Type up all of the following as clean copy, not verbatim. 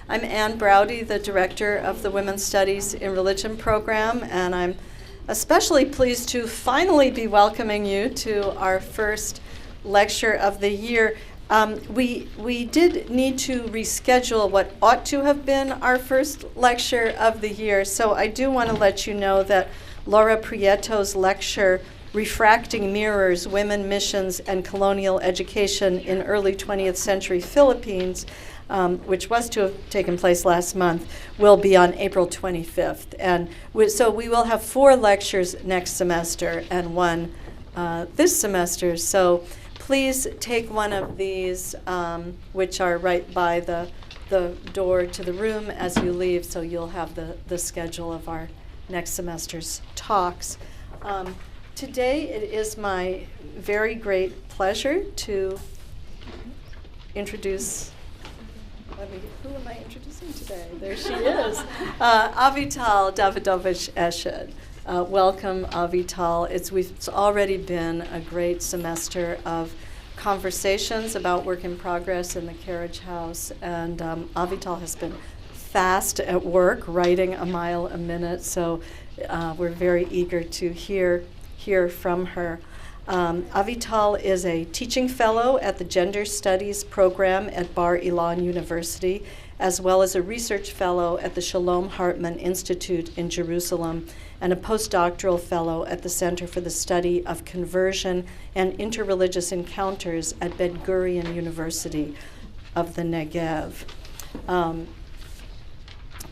I'm Ann Browdy, the director of the Women's Studies in Religion program, and I'm especially pleased to finally be welcoming you to our first lecture of the year. We did need to reschedule what ought to have been our first lecture of the year, so I do want to let you know that Laura Prieto's lecture, Refracting Mirrors, Women, Missions, and Colonial Education in Early 20th Century Philippines, which was to have taken place last month, will be on April 25th. And so we will have 4 lectures next semester and 1 this semester. So please take one of these, which are right by the door to the room as you leave, so you'll have the schedule of our next semester's talks. Today it is my very great pleasure to introduce, who am I introducing today? There she is, Avital Davidovich-Eshed. Welcome, Avital. It's already been a great semester of conversations about work in progress in the Carriage House, and Avital has been fast at work, writing a mile a minute, so we're very eager to hear from her. Avital is a teaching fellow at the Gender Studies program at Bar Ilan University, as well as a research fellow at the Shalom Hartman Institute in Jerusalem, and a postdoctoral fellow at the Center for the Study of Conversion and Interreligious Encounters at Ben-Gurion University of the Negev.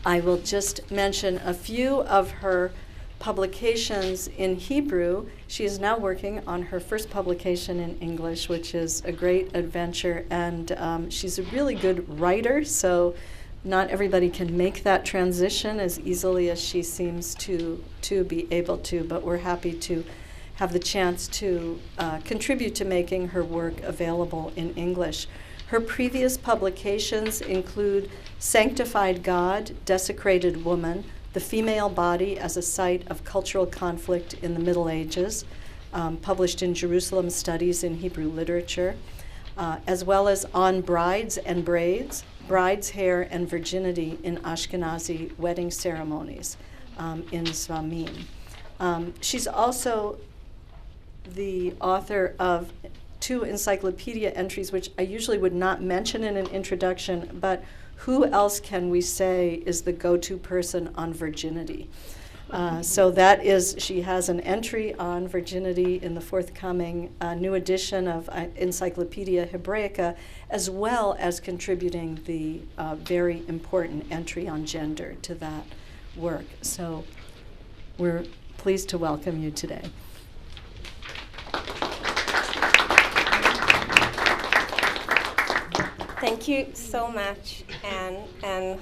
I will just mention a few of her publications in Hebrew. She is now working on her first publication in English, which is a great adventure, and she's a really good writer, so not everybody can make that transition as easily as she seems to be able to, but we're happy to have the chance to contribute to making her work available in English. Her previous publications include Sanctified God, Desecrated Woman, The Female Body as a Site of Cultural Conflict in the Middle Ages, published in Jerusalem Studies in Hebrew Literature, as well as On Brides and Braids, Bride's Hair and Virginity in Ashkenazi Wedding Ceremonies in Zvamim. She's also the author of 2 encyclopedia entries, which I usually would not mention in an introduction, but who else can we say is the go-to person on virginity? So that is, she has an entry on virginity in the forthcoming new edition of Encyclopedia Hebraica, as well as contributing the very important entry on gender to that work. So we're pleased to welcome you today. Thank you so much, Anne. And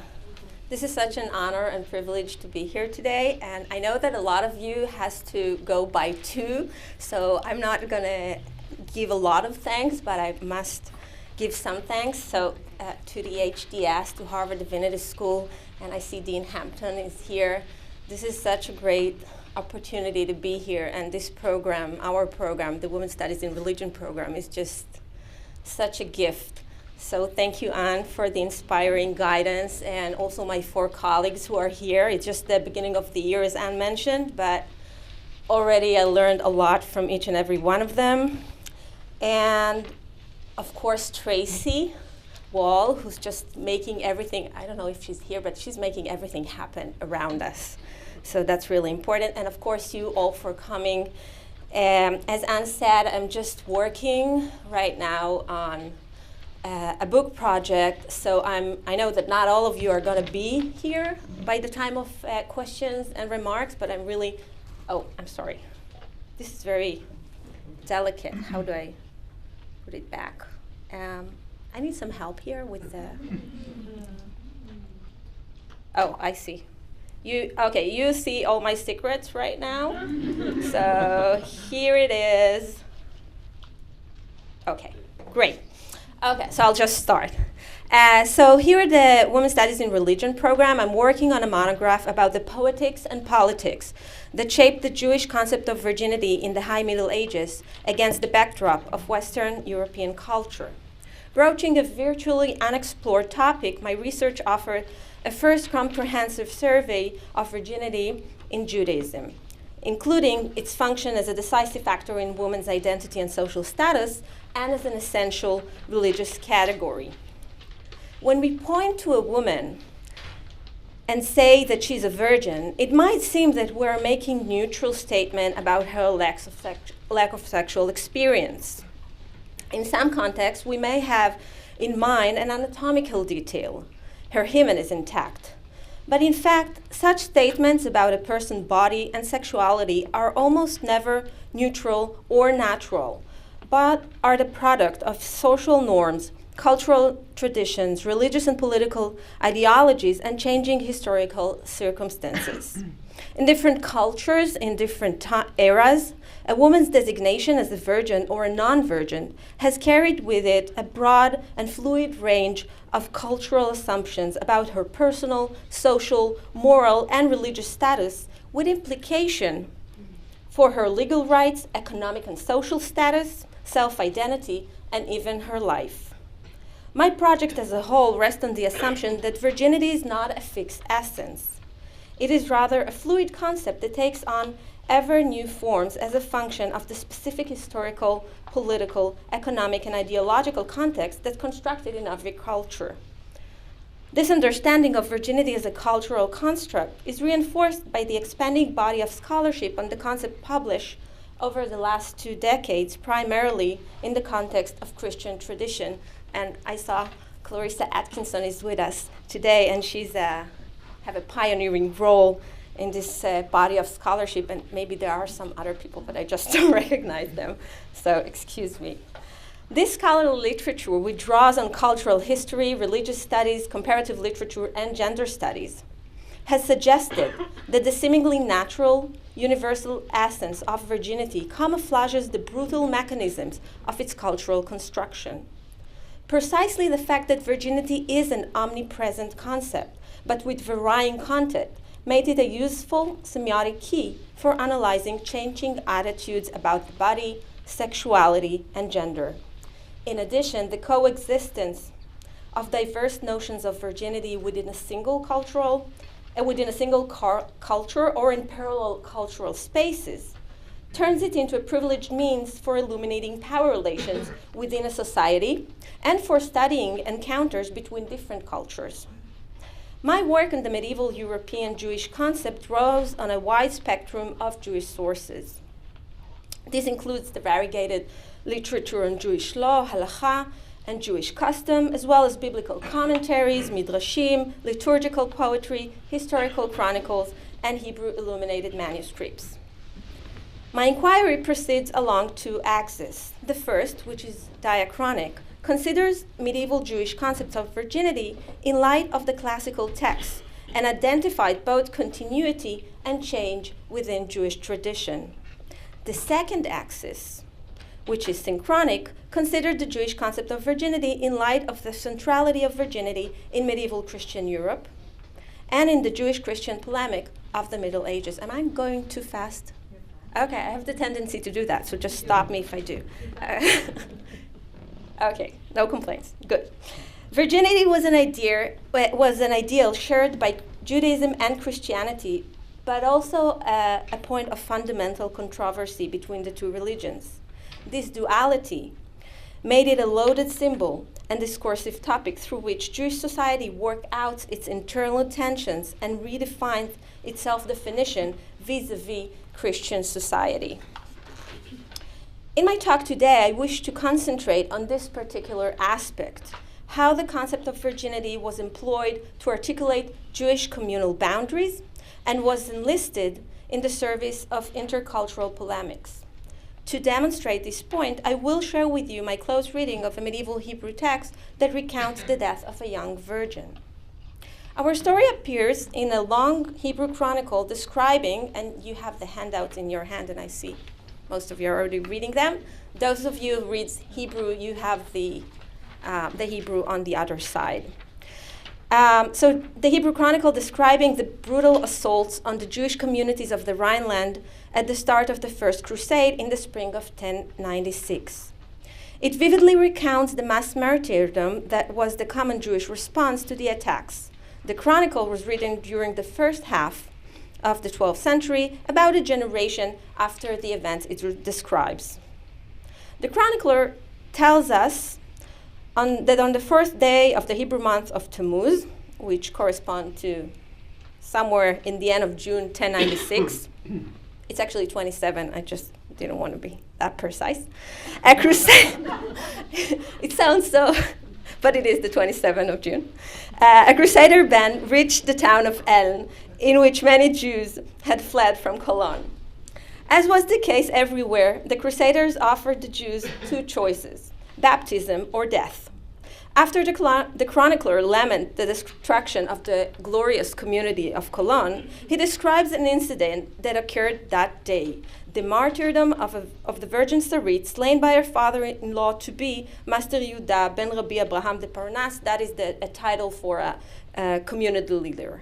this is such an honor and privilege to be here today. And I know that a lot of you has to go by 2, so I'm not going to give a lot of thanks, but I must give some thanks. So to the HDS, to Harvard Divinity School, and I see Dean Hampton is here. This is such a great opportunity to be here. And this program, our program, the Women's Studies in Religion program, is just such a gift. So thank you, Anne, for the inspiring guidance, and also my 4 colleagues who are here. It's just the beginning of the year, as Anne mentioned, but already I learned a lot from each and every one of them. And of course, Tracy Wall, who's just making everything, I don't know if she's here, but she's making everything happen around us. So that's really important. And of course, you all for coming. As Anne said, I'm just working right now on a book project, so I know that not all of you are going to be here by the time of questions and remarks, but I'm really, I'm sorry. This is very delicate. How do I put it back? I need some help here with the, I see. You see all my secrets right now? So here it is. Okay, great. Okay, so I'll just start. So here at the Women's Studies in Religion program, I'm working on a monograph about the poetics and politics that shaped the Jewish concept of virginity in the High Middle Ages against the backdrop of Western European culture. Broaching a virtually unexplored topic, my research offered a first comprehensive survey of virginity in Judaism, including its function as a decisive factor in women's identity and social status, and as an essential religious category. When we point to a woman and say that she's a virgin, it might seem that we're making neutral statement about her lack of sexual experience. In some contexts, we may have in mind an anatomical detail. Her hymen is intact. But in fact, such statements about a person's body and sexuality are almost never neutral or natural, but are the product of social norms, cultural traditions, religious and political ideologies, and changing historical circumstances. In different cultures, in different eras, a woman's designation as a virgin or a non-virgin has carried with it a broad and fluid range of cultural assumptions about her personal, social, moral, and religious status, with implication for her legal rights, economic and social status, self-identity, and even her life. My project as a whole rests on the assumption that virginity is not a fixed essence. It is rather a fluid concept that takes on ever new forms as a function of the specific historical, political, economic, and ideological context that's constructed in every culture. This understanding of virginity as a cultural construct is reinforced by the expanding body of scholarship on the concept published over the last 2 decades, primarily in the context of Christian tradition. And I saw Clarissa Atkinson is with us today, and she's have a pioneering role in this body of scholarship, and maybe there are some other people, but I just don't recognize them, so excuse me. This scholarly literature, which draws on cultural history, religious studies, comparative literature, and gender studies, has suggested that the seemingly natural, universal essence of virginity camouflages the brutal mechanisms of its cultural construction. Precisely the fact that virginity is an omnipresent concept, but with varying content, made it a useful semiotic key for analyzing changing attitudes about the body, sexuality, and gender. In addition, the coexistence of diverse notions of virginity within a single culture or in parallel cultural spaces turns it into a privileged means for illuminating power relations within a society and for studying encounters between different cultures. My work on the medieval European Jewish concept draws on a wide spectrum of Jewish sources. This includes the variegated literature on Jewish law, halakha, and Jewish custom, as well as biblical commentaries, midrashim, liturgical poetry, historical chronicles, and Hebrew illuminated manuscripts. My inquiry proceeds along 2 axes. The first, which is diachronic, considers medieval Jewish concepts of virginity in light of the classical texts and identified both continuity and change within Jewish tradition. The second axis, which is synchronic, considered the Jewish concept of virginity in light of the centrality of virginity in medieval Christian Europe and in the Jewish-Christian polemic of the Middle Ages. Am I going too fast? Okay, I have the tendency to do that, so just stop me if I do. Okay, no complaints. Good. Virginity was an ideal shared by Judaism and Christianity, but also a point of fundamental controversy between the 2 religions. This duality made it a loaded symbol and discursive topic through which Jewish society worked out its internal tensions and redefined its self-definition vis-a-vis Christian society. In my talk today, I wish to concentrate on this particular aspect, how the concept of virginity was employed to articulate Jewish communal boundaries and was enlisted in the service of intercultural polemics. To demonstrate this point, I will share with you my close reading of a medieval Hebrew text that recounts the death of a young virgin. Our story appears in a long Hebrew chronicle describing, and you have the handouts in your hand, and I see most of you are already reading them. Those of you who read Hebrew, you have the Hebrew on the other side. So the Hebrew Chronicle describing the brutal assaults on the Jewish communities of the Rhineland at the start of the First Crusade in the spring of 1096. It vividly recounts the mass martyrdom that was the common Jewish response to the attacks. The chronicle was written during the first half of the 12th century, about a generation after the events it describes. The chronicler tells us that on the first day of the Hebrew month of Tammuz, which corresponds to somewhere in the end of June 1096, it's actually 27, I just didn't want to be that precise. A crusade, it sounds so, but it is the 27th of June. A crusader band reached the town of Ilan, in which many Jews had fled from Cologne. As was the case everywhere, the crusaders offered the Jews two choices, baptism or death. After the chronicler laments the destruction of the glorious community of Cologne, he describes an incident that occurred that day, the martyrdom of the Virgin Sarit, slain by her father-in-law to be Master Yehuda ben Rabbi Abraham de Parnas. That is a title for a community leader.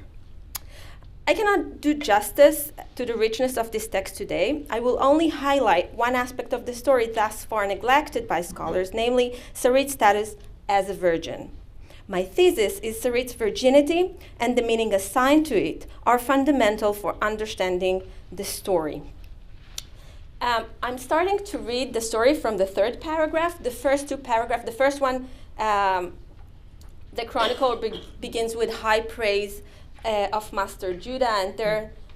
I cannot do justice to the richness of this text today. I will only highlight one aspect of the story thus far neglected by scholars, namely Sarit's status as a virgin. My thesis is Sarit's virginity and the meaning assigned to it are fundamental for understanding the story. I'm starting to read the story from the third paragraph. The first two paragraphs, the first one, the chronicle begins with high praise of Master Judah,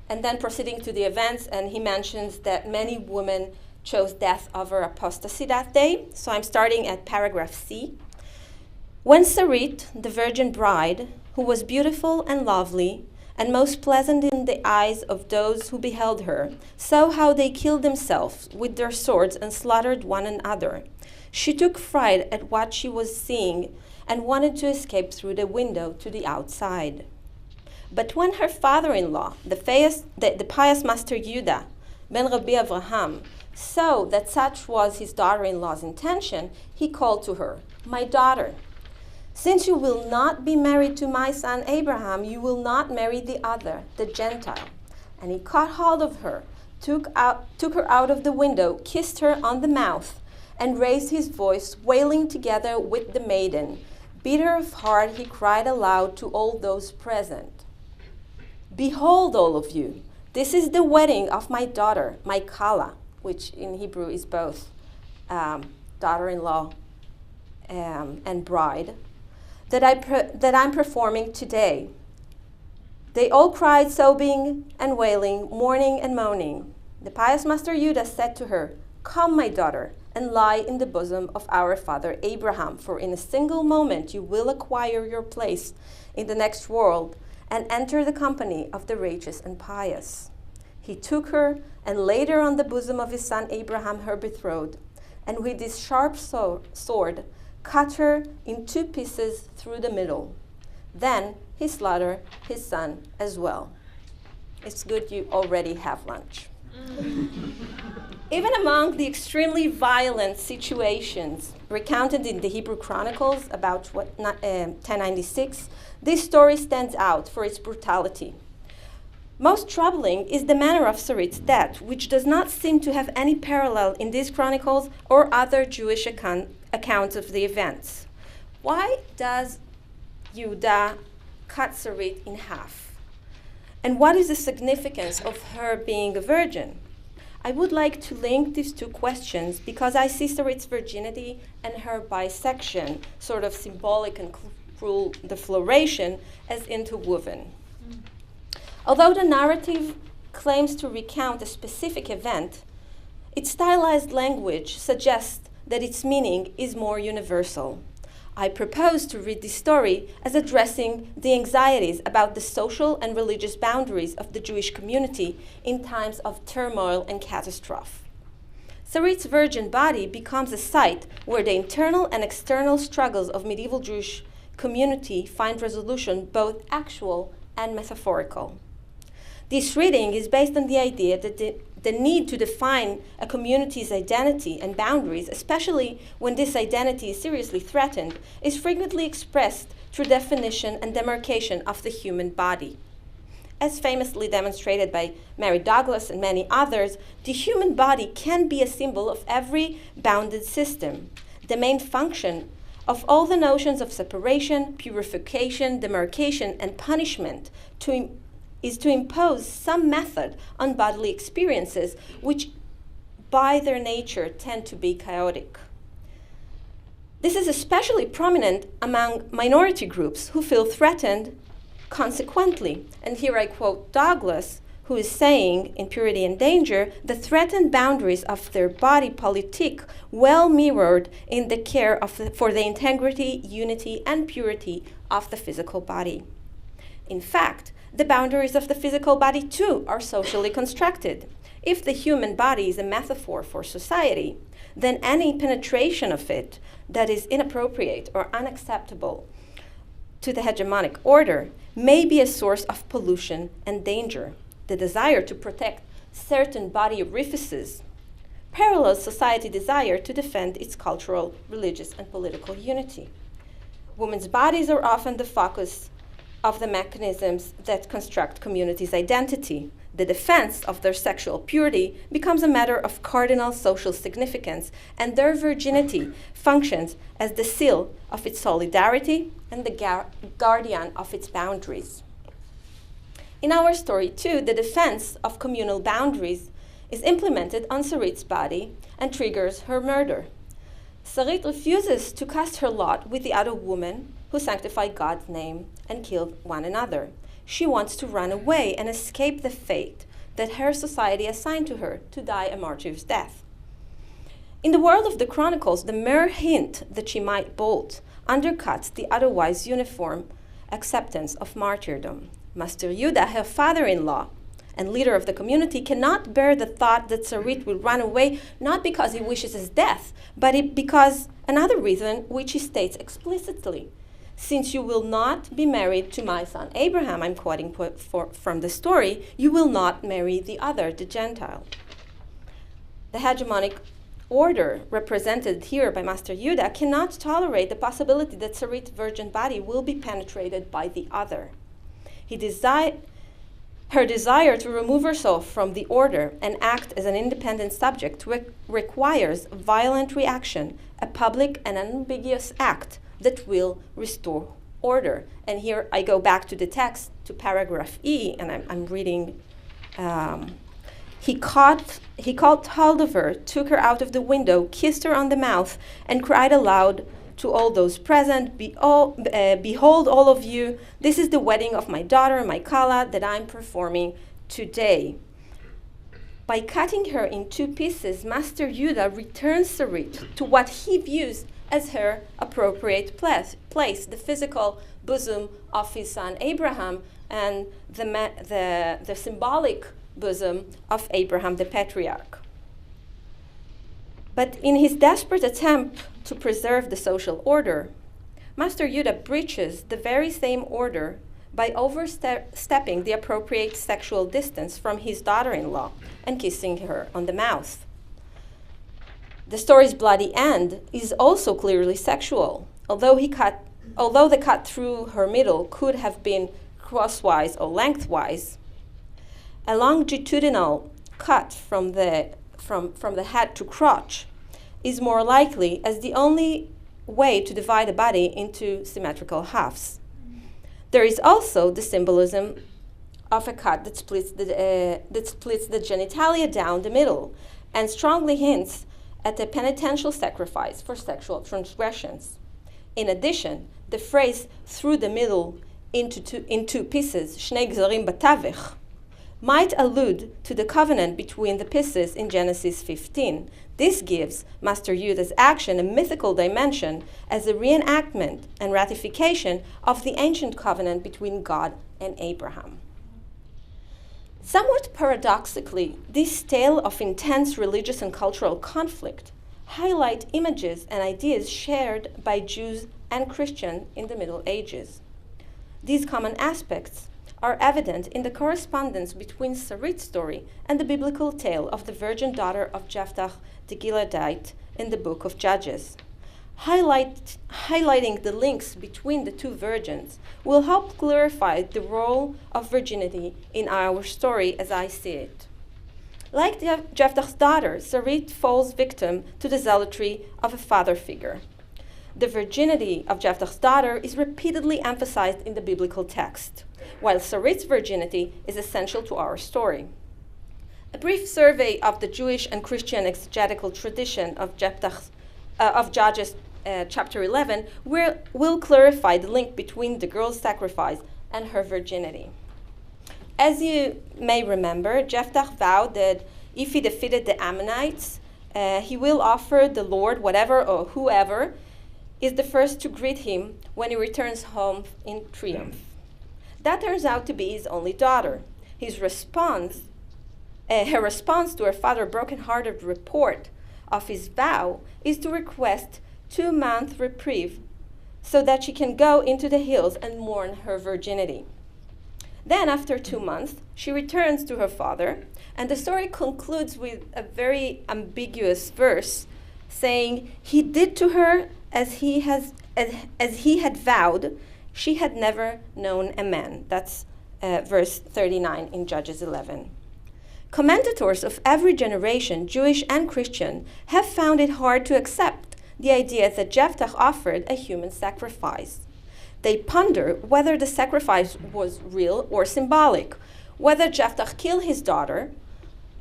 and then proceeding to the events, and he mentions that many women chose death over apostasy that day. So I'm starting at paragraph C. When Sarit, the virgin bride, who was beautiful and lovely, and most pleasant in the eyes of those who beheld her, saw how they killed themselves with their swords and slaughtered one another, she took fright at what she was seeing and wanted to escape through the window to the outside. But when her father-in-law, the pious Master Yehuda ben Rabbi Avraham, saw that such was his daughter-in-law's intention, he called to her, "My daughter, since you will not be married to my son Abraham, you will not marry the other, the Gentile." And he caught hold of her, took her out of the window, kissed her on the mouth, and raised his voice, wailing together with the maiden. Bitter of heart, he cried aloud to all those present, "Behold, all of you, this is the wedding of my daughter, my Kala," which in Hebrew is both daughter-in-law and bride, that I'm performing today. They all cried, sobbing and wailing, mourning and moaning. The pious Master Yehuda said to her, "Come, my daughter, and lie in the bosom of our father Abraham, for in a single moment you will acquire your place in the next world and enter the company of the righteous and pious." He took her and laid her on the bosom of his son Abraham, her betrothed, and with his sharp sword cut her in two pieces through the middle. Then he slaughtered his son as well. It's good you already have lunch. Even among the extremely violent situations recounted in the Hebrew Chronicles about 1096, this story stands out for its brutality. Most troubling is the manner of Sarit's death, which does not seem to have any parallel in these chronicles or other Jewish accounts of the events. Why does Yehuda cut Sarit in half? And what is the significance of her being a virgin? I would like to link these two questions because I see Sarit's virginity and her bisection, sort of symbolic and cruel defloration, as interwoven. Although the narrative claims to recount a specific event, its stylized language suggests that its meaning is more universal. I propose to read this story as addressing the anxieties about the social and religious boundaries of the Jewish community in times of turmoil and catastrophe. Sarit's virgin body becomes a site where the internal and external struggles of medieval Jewish community find resolution, both actual and metaphorical. This reading is based on the idea that the need to define a community's identity and boundaries, especially when this identity is seriously threatened, is frequently expressed through definition and demarcation of the human body. As famously demonstrated by Mary Douglas and many others, the human body can be a symbol of every bounded system. The main function of all the notions of separation, purification, demarcation, and punishment is to impose some method on bodily experiences which by their nature tend to be chaotic. This is especially prominent among minority groups who feel threatened consequently. And here I quote Douglas, who is saying in Purity and Danger, the threatened boundaries of their body politic well mirrored in the care for the integrity, unity, and purity of the physical body. In fact, the boundaries of the physical body too are socially constructed. If the human body is a metaphor for society, then any penetration of it that is inappropriate or unacceptable to the hegemonic order may be a source of pollution and danger. The desire to protect certain body orifices parallels society's desire to defend its cultural, religious, and political unity. Women's bodies are often the focus of the mechanisms that construct communities' identity. The defense of their sexual purity becomes a matter of cardinal social significance, and their virginity functions as the seal of its solidarity and the guardian of its boundaries. In our story, too, the defense of communal boundaries is implemented on Sarit's body and triggers her murder. Sarit refuses to cast her lot with the other women who sanctify God's name and kill one another. She wants to run away and escape the fate that her society assigned to her, to die a martyr's death. In the world of the Chronicles, the mere hint that she might bolt undercuts the otherwise uniform acceptance of martyrdom. Master Yehuda, her father-in-law and leader of the community, cannot bear the thought that Sarit will run away, not because he wishes his death, but because another reason which he states explicitly. Since you will not be married to my son Abraham, I'm quoting from the story, you will not marry the other, the Gentile. The hegemonic order represented here by Master Yehuda cannot tolerate the possibility that Sarit's virgin body will be penetrated by the other. Her desire to remove herself from the order and act as an independent subject requires violent reaction, a public and unambiguous act that will restore order. And here I go back to the text, to paragraph E, and I'm reading. He called Haldover, took her out of the window, kissed her on the mouth, and cried aloud to all those present, behold, all of you, this is the wedding of my daughter, my Kala, that I'm performing today. By cutting her in two pieces, Master Yehuda returns Sarit to what he views as her appropriate place, the physical bosom of his son Abraham and the symbolic bosom of Abraham the patriarch. But in his desperate attempt to preserve the social order, Master Yehuda breaches the very same order by overstepping the appropriate sexual distance from his daughter-in-law and kissing her on the mouth. The story's bloody end is also clearly sexual, although the cut through her middle could have been crosswise or lengthwise. A longitudinal cut from the head to crotch is more likely as the only way to divide a body into symmetrical halves. There is also the symbolism of a cut that splits the genitalia down the middle and strongly hints at a penitential sacrifice for sexual transgressions. In addition, the phrase through the middle in two pieces, shnei gzarim batavich, might allude to the covenant between the pieces in Genesis 15. This gives Master Yehuda's action a mythical dimension as a reenactment and ratification of the ancient covenant between God and Abraham. Somewhat paradoxically, this tale of intense religious and cultural conflict highlight images and ideas shared by Jews and Christians in the Middle Ages. These common aspects are evident in the correspondence between Sarit's story and the biblical tale of the virgin daughter of Jephthah the Gileadite in the book of Judges. Highlighting the links between the two virgins will help clarify the role of virginity in our story as I see it. Like Jephthah's daughter, Sarit falls victim to the zealotry of a father figure. The virginity of Jephthah's daughter is repeatedly emphasized in the biblical text, while Sarit's virginity is essential to our story. A brief survey of the Jewish and Christian exegetical tradition of Judges chapter 11 will clarify the link between the girl's sacrifice and her virginity. As you may remember, Jephthah vowed that if he defeated the Ammonites, he will offer the Lord whatever or whoever is the first to greet him when he returns home in triumph. That turns out to be his only daughter. Her response to her father's broken-hearted report of his vow is to request 2-month reprieve so that she can go into the hills and mourn her virginity. Then, after 2 months, she returns to her father, and the story concludes with a very ambiguous verse saying, "He did to her as he had vowed. She had never known a man." That's verse 39 in Judges 11. Commentators of every generation, Jewish and Christian, have found it hard to accept the idea that Jephthah offered a human sacrifice. They ponder whether the sacrifice was real or symbolic, whether Jephthah killed his daughter,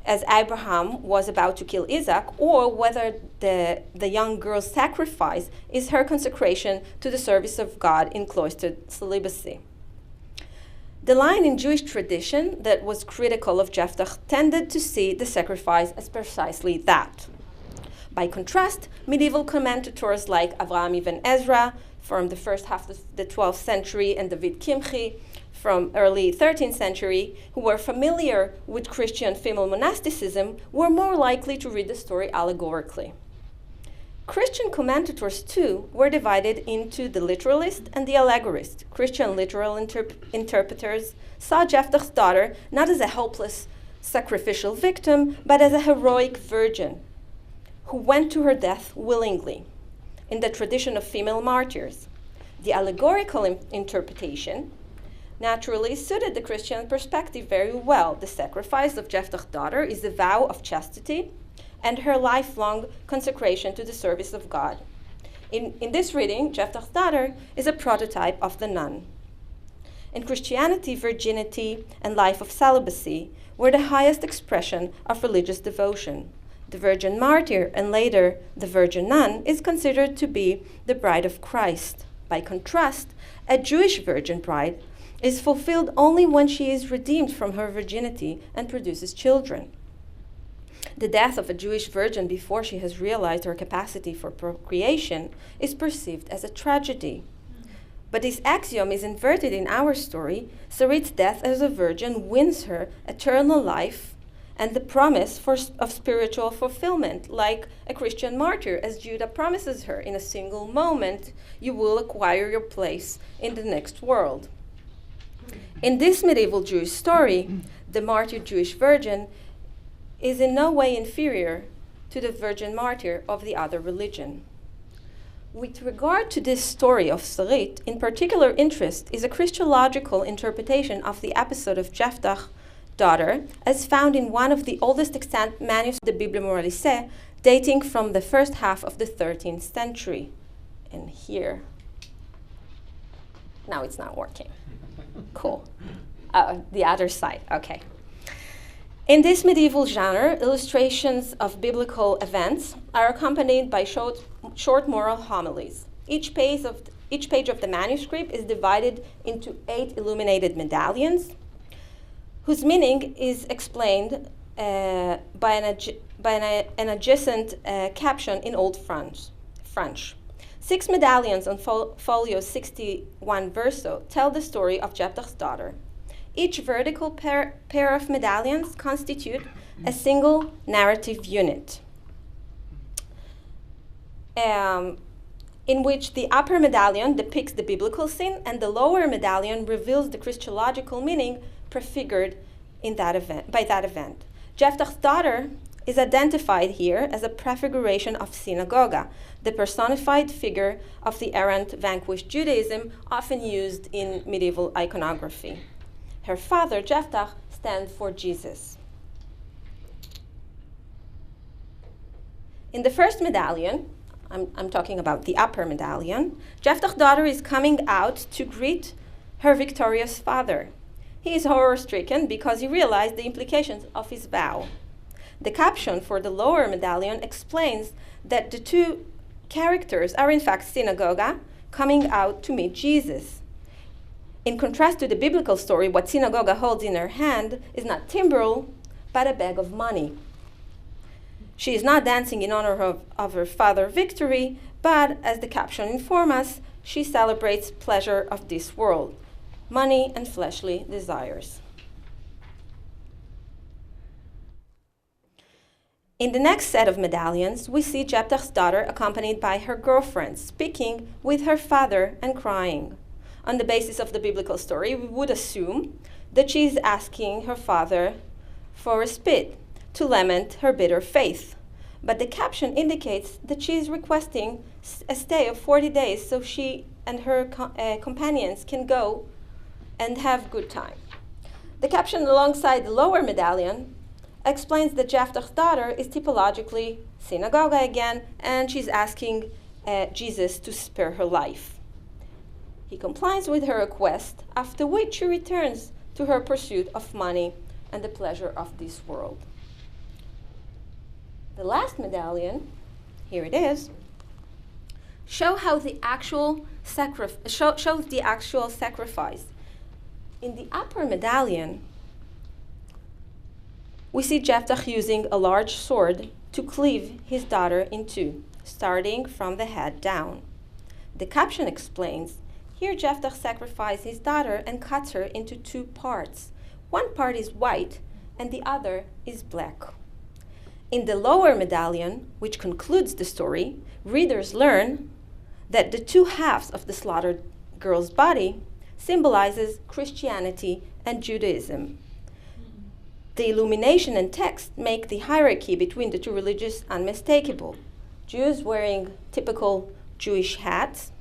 as Abraham was about to kill Isaac, or whether the young girl's sacrifice is her consecration to the service of God in cloistered celibacy. The line in Jewish tradition that was critical of Jephthah tended to see the sacrifice as precisely that. By contrast, medieval commentators like Avraham ibn Ezra from the first half of the 12th century and David Kimchi from early 13th century, who were familiar with Christian female monasticism, were more likely to read the story allegorically. Christian commentators, too, were divided into the literalist and the allegorist. Christian literal interpreters saw Jephthah's daughter not as a helpless sacrificial victim, but as a heroic virgin who went to her death willingly, in the tradition of female martyrs. The allegorical interpretation naturally suited the Christian perspective very well. The sacrifice of Jephthah's daughter is a vow of chastity and her lifelong consecration to the service of God. In this reading, Jephthah's daughter is a prototype of the nun. In Christianity, virginity and life of celibacy were the highest expression of religious devotion. The virgin martyr and later the virgin nun is considered to be the bride of Christ. By contrast, a Jewish virgin bride is fulfilled only when she is redeemed from her virginity and produces children. The death of a Jewish virgin before she has realized her capacity for procreation is perceived as a tragedy. But this axiom is inverted in our story. Sarit's death as a virgin wins her eternal life and the promise of spiritual fulfillment, like a Christian martyr, as Judah promises her, in a single moment, you will acquire your place in the next world. In this medieval Jewish story, the martyred Jewish virgin is in no way inferior to the virgin martyr of the other religion. With regard to this story of Sarit, in particular interest is a Christological interpretation of the episode of Jephthah's daughter, as found in one of the oldest extant manuscripts of the Bible Moralisée, dating from the first half of the 13th century. And here, now it's not working. Cool. The other side, okay. In this medieval genre, illustrations of biblical events are accompanied by short moral homilies. Each page of the manuscript is divided into 8 illuminated medallions, whose meaning is explained by an adjacent caption in Old French. 6 medallions on folio 61 verso tell the story of Jephthah's daughter. Each vertical pair of medallions constitute a single narrative unit, in which the upper medallion depicts the biblical scene and the lower medallion reveals the Christological meaning prefigured by that event. Jephthah's daughter is identified here as a prefiguration of synagoga, the personified figure of the errant vanquished Judaism often used in medieval iconography. Her father, Jephthah, stands for Jesus. In the first medallion, I'm talking about the upper medallion, Jephthah's daughter is coming out to greet her victorious father. He is horror-stricken because he realized the implications of his vow. The caption for the lower medallion explains that the two characters are in fact synagogue coming out to meet Jesus. In contrast to the biblical story, what synagogue holds in her hand is not timbrel, but a bag of money. She is not dancing in honor of her father's victory, but as the caption informs us, she celebrates pleasure of this world, money and fleshly desires. In the next set of medallions, we see Jephthah's daughter accompanied by her girlfriend, speaking with her father and crying. On the basis of the biblical story, we would assume that she is asking her father for respite, to lament her bitter faith. But the caption indicates that she is requesting a stay of 40 days so she and her companions can go and have good time. The caption alongside the lower medallion explains that Jephthah's daughter is typologically synagogue again, and she's asking Jesus to spare her life. He complies with her request, after which she returns to her pursuit of money and the pleasure of this world. The last medallion, here it is, shows the actual sacrifice. In the upper medallion, we see Jephthah using a large sword to cleave his daughter in two, starting from the head down. The caption explains, here Jephthah sacrifices his daughter and cuts her into two parts. One part is white and the other is black. In the lower medallion, which concludes the story, readers learn that the two halves of the slaughtered girl's body symbolizes Christianity and Judaism. The illumination and text make the hierarchy between the two religions unmistakable. Jews wearing typical Jewish hats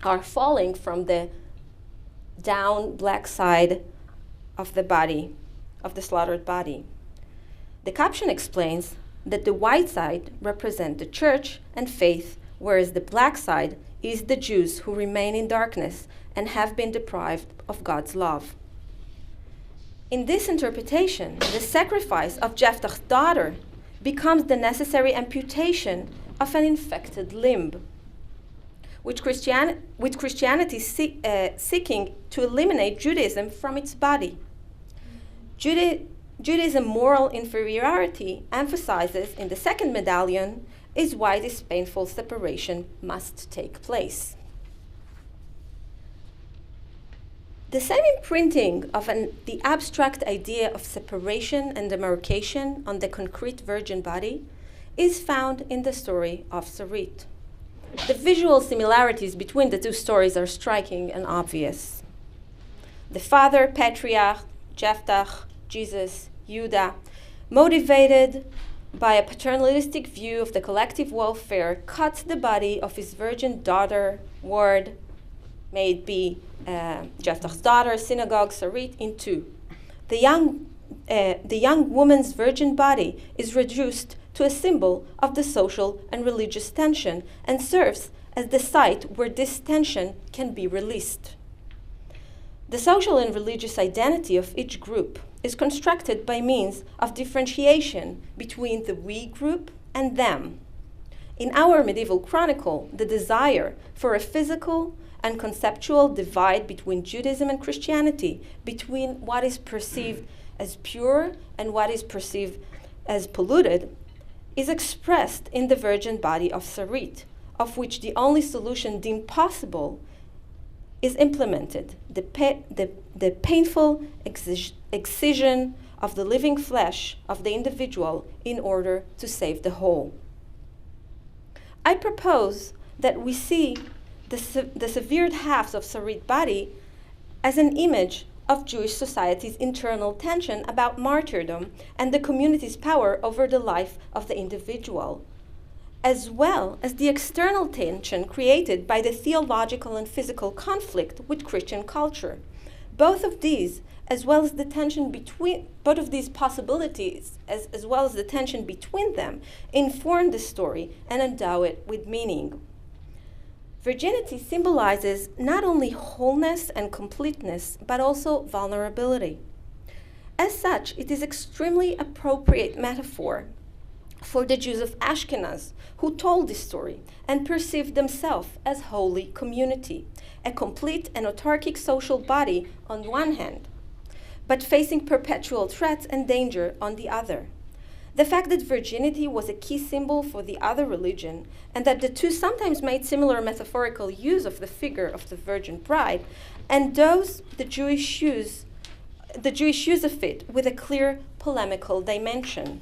are falling from the down black side of the body, of the slaughtered body. The caption explains that the white side represents the church and faith, whereas the black side is the Jews who remain in darkness and have been deprived of God's love. In this interpretation, the sacrifice of Jephthah's daughter becomes the necessary amputation of an infected limb, with Christianity seeking to eliminate Judaism from its body. Judaism's moral inferiority emphasizes in the second medallion is why this painful separation must take place. The same imprinting of the abstract idea of separation and demarcation on the concrete virgin body is found in the story of Sarit. The visual similarities between the two stories are striking and obvious. The father, patriarch, Jephthah, Jesus, Judah, motivated by a paternalistic view of the collective welfare, cuts the body of his virgin daughter, ward, may it be Jephthah's daughter, synagogue, Sarit, in two. The young woman's virgin body is reduced to a symbol of the social and religious tension and serves as the site where this tension can be released. The social and religious identity of each group is constructed by means of differentiation between the we group and them. In our medieval chronicle, the desire for a physical and conceptual divide between Judaism and Christianity, between what is perceived as pure and what is perceived as polluted, is expressed in the virgin body of Sarit, of which the only solution deemed possible is implemented, the painful excision of the living flesh of the individual in order to save the whole. I propose that we see the severed halves of Sarit's body as an image of Jewish society's internal tension about martyrdom and the community's power over the life of the individual, as well as the external tension created by the theological and physical conflict with Christian culture. Both of these as well as the tension between both of these possibilities, as well as the tension between them, inform the story and endow it with meaning. Virginity symbolizes not only wholeness and completeness, but also vulnerability. As such, it is extremely appropriate metaphor for the Jews of Ashkenaz, who told this story and perceived themselves as holy community, a complete and autarkic social body on one hand, but facing perpetual threats and danger on the other. The fact that virginity was a key symbol for the other religion, and that the two sometimes made similar metaphorical use of the figure of the virgin bride, endows the Jewish use of it with a clear polemical dimension.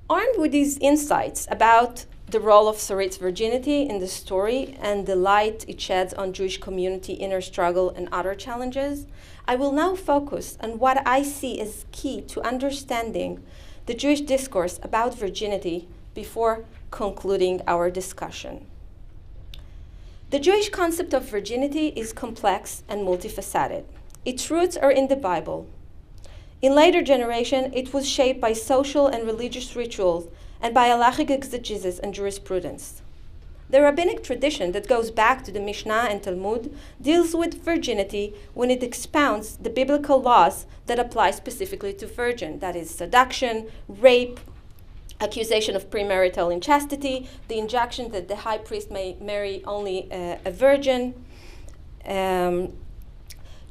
Armed with these insights about the role of Sarit's virginity in the story and the light it sheds on Jewish community inner struggle and other challenges, I will now focus on what I see as key to understanding the Jewish discourse about virginity before concluding our discussion. The Jewish concept of virginity is complex and multifaceted. Its roots are in the Bible. In later generation, it was shaped by social and religious rituals and by halachic exegesis and jurisprudence. The rabbinic tradition that goes back to the Mishnah and Talmud deals with virginity when it expounds the biblical laws that apply specifically to virgin, that is, seduction, rape, accusation of premarital inchastity, the injunction that the high priest may marry only a virgin.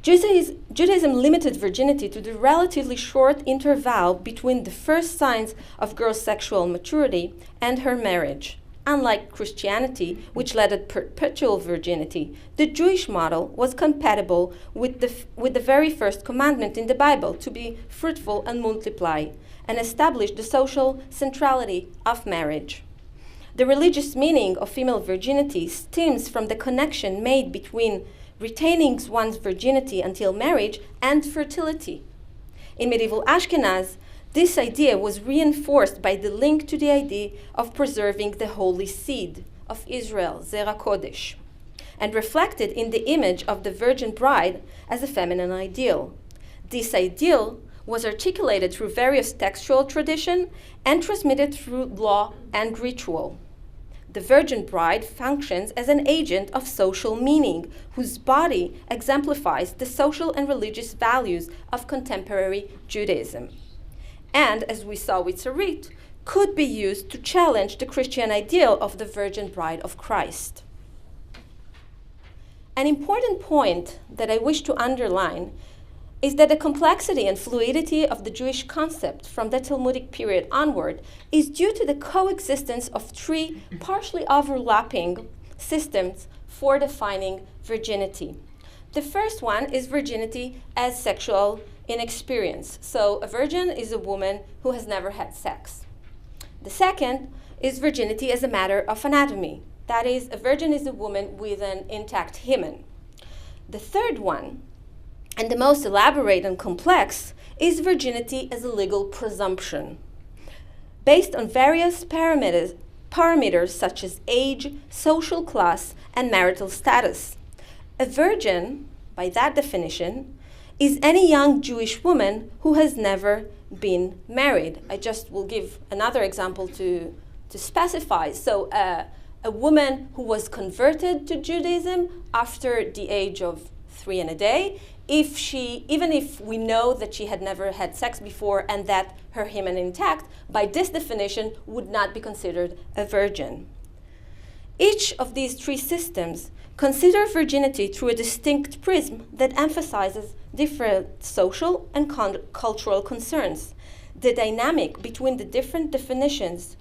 Judaism limited virginity to the relatively short interval between the first signs of girls' sexual maturity and her marriage. Unlike Christianity, which led to perpetual virginity, the Jewish model was compatible with the very first commandment in the Bible, to be fruitful and multiply, and established the social centrality of marriage. The religious meaning of female virginity stems from the connection made between retaining one's virginity until marriage and fertility. In medieval Ashkenaz, this idea was reinforced by the link to the idea of preserving the holy seed of Israel, Zera Kodesh, and reflected in the image of the virgin bride as a feminine ideal. This ideal was articulated through various textual tradition and transmitted through law and ritual. The virgin bride functions as an agent of social meaning, whose body exemplifies the social and religious values of contemporary Judaism, and, as we saw with Sarit, could be used to challenge the Christian ideal of the virgin bride of Christ. An important point that I wish to underline is that the complexity and fluidity of the Jewish concept from the Talmudic period onward is due to the coexistence of three partially overlapping systems for defining virginity. The first one is virginity as sexual inexperience. So a virgin is a woman who has never had sex. The second is virginity as a matter of anatomy. That is, a virgin is a woman with an intact hymen. The third one, and the most elaborate and complex, is virginity as a legal presumption, based on various parameters such as age, social class, and marital status. A virgin, by that definition, is any young Jewish woman who has never been married. I just will give another example to specify. So a woman who was converted to Judaism after the age of 3 and a day, even if we know that she had never had sex before and that her hymen intact, by this definition would not be considered a virgin. Each of these three systems consider virginity through a distinct prism that emphasizes different social and cultural concerns. The dynamic between the different definitions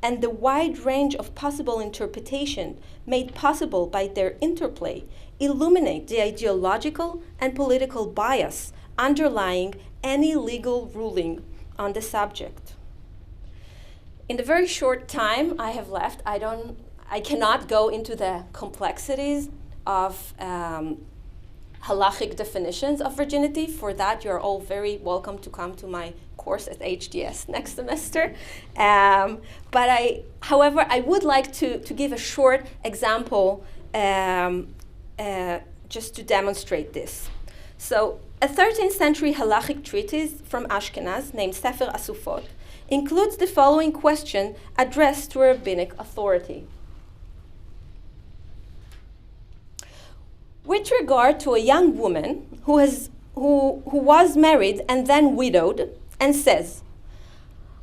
and the wide range of possible interpretation made possible by their interplay illuminate the ideological and political bias underlying any legal ruling on the subject. In the very short time I have left, I cannot go into the complexities of halachic definitions of virginity. For that, you're all very welcome to come to my course at HDS next semester. However, I would like to give a short example just to demonstrate this. So A 13th century halachic treatise from Ashkenaz named Sefer Asufot includes the following question addressed to a rabbinic authority. With regard to a young woman who was married and then widowed and says,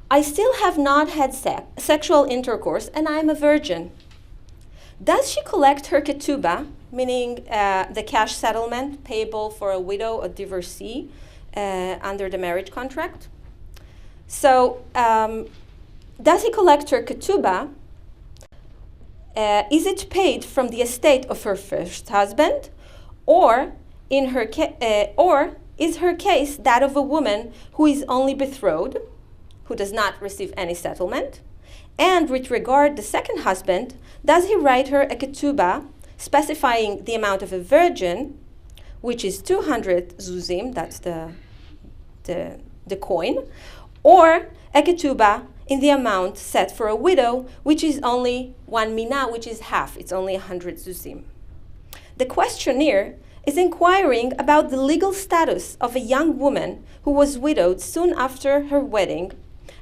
I still have not had sexual intercourse and I am a virgin. Does she collect her ketubah, meaning the cash settlement payable for a widow or divorcee under the marriage contract? So does he collect her ketubah? Is it paid from the estate of her first husband, or is her case that of a woman who is only betrothed, who does not receive any settlement? And with regard the second husband, does he write her a ketubah specifying the amount of a virgin, which is 200 zuzim, that's the coin, or a ketubah in the amount set for a widow, which is only 1 mina, which is half, it's only 100 zuzim. The questionnaire is inquiring about the legal status of a young woman who was widowed soon after her wedding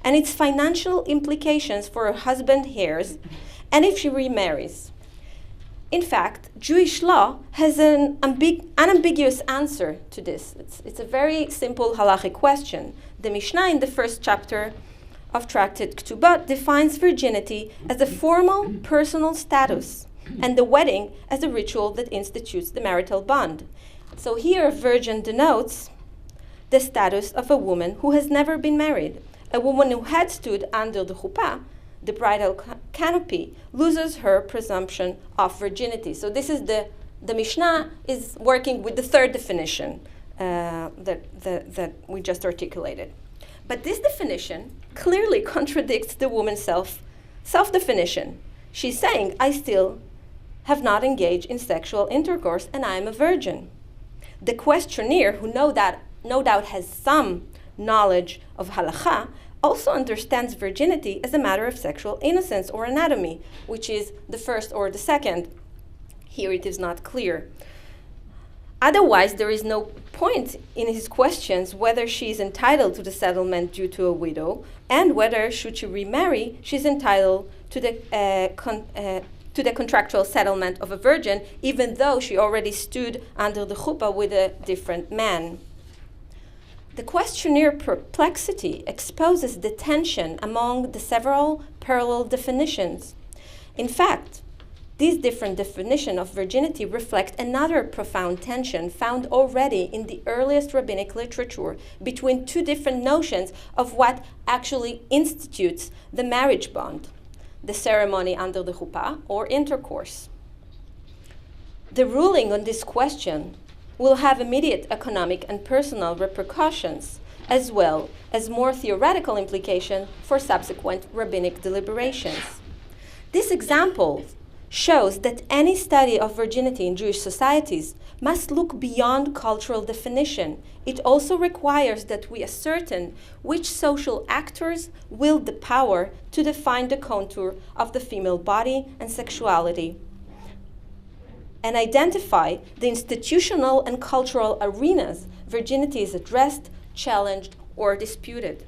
and its financial implications for her husband's heirs, and if she remarries. In fact, Jewish law has an unambiguous answer to this. It's a very simple halachic question. The Mishnah in the first chapter of Tractate Ketubot defines virginity as a formal personal status and the wedding as a ritual that institutes the marital bond. So here, virgin denotes the status of a woman who has never been married. A woman who had stood under the chuppah, the bridal canopy, loses her presumption of virginity. So this is the Mishnah is working with the third definition that we just articulated. But this definition clearly contradicts the woman's self-definition. She's saying, I still have not engaged in sexual intercourse and I am a virgin. The questionnaire, who no doubt has some knowledge of halakha, also understands virginity as a matter of sexual innocence or anatomy, which is the first or the second. Here it is not clear. Otherwise, there is no point in his questions whether she is entitled to the settlement due to a widow, and whether, should she remarry, she is entitled to the contractual settlement of a virgin, even though she already stood under the chuppah with a different man. The questionnaire perplexity exposes the tension among the several parallel definitions. In fact, these different definitions of virginity reflect another profound tension found already in the earliest rabbinic literature between two different notions of what actually institutes the marriage bond, the ceremony under the chuppah or intercourse. The ruling on this question will have immediate economic and personal repercussions, as well as more theoretical implications for subsequent rabbinic deliberations. This example shows that any study of virginity in Jewish societies must look beyond cultural definition. It also requires that we ascertain which social actors wield the power to define the contour of the female body and sexuality, and identify the institutional and cultural arenas virginity is addressed, challenged, or disputed.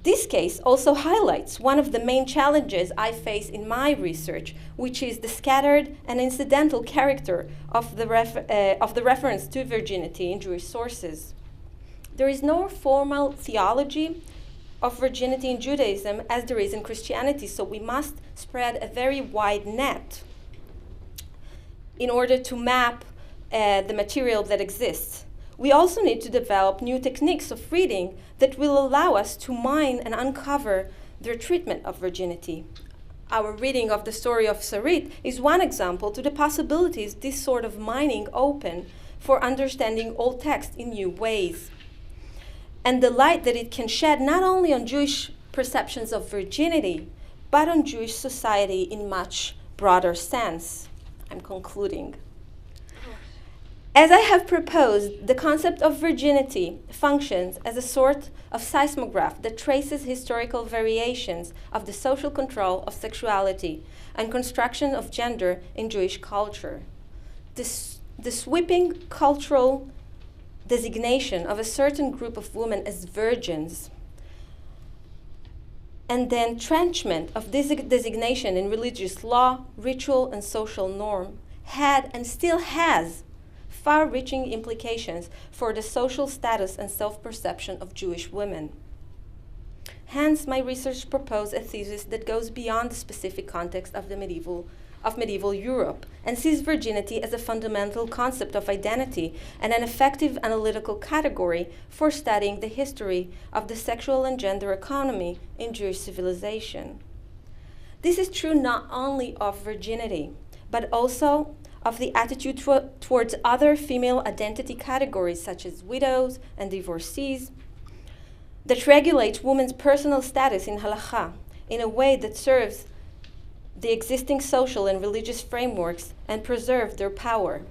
This case also highlights one of the main challenges I face in my research, which is the scattered and incidental character of the reference to virginity in Jewish sources. There is no formal theology of virginity in Judaism as there is in Christianity, so we must spread a very wide net in order to map the material that exists. We also need to develop new techniques of reading that will allow us to mine and uncover their treatment of virginity. Our reading of the story of Sarit is one example to the possibilities this sort of mining open for understanding old text in new ways, and the light that it can shed not only on Jewish perceptions of virginity, but on Jewish society in much broader sense. I'm concluding. As I have proposed, the concept of virginity functions as a sort of seismograph that traces historical variations of the social control of sexuality and construction of gender in Jewish culture. The sweeping cultural designation of a certain group of women as virgins, and the entrenchment of this designation in religious law, ritual, and social norm had and still has far-reaching implications for the social status and self-perception of Jewish women. Hence, my research proposed a thesis that goes beyond the specific context of medieval Europe and sees virginity as a fundamental concept of identity and an effective analytical category for studying the history of the sexual and gender economy in Jewish civilization. This is true not only of virginity, but also of the attitude towards other female identity categories such as widows and divorcees, that regulates women's personal status in halakha in a way that serves the existing social and religious frameworks and preserve their power.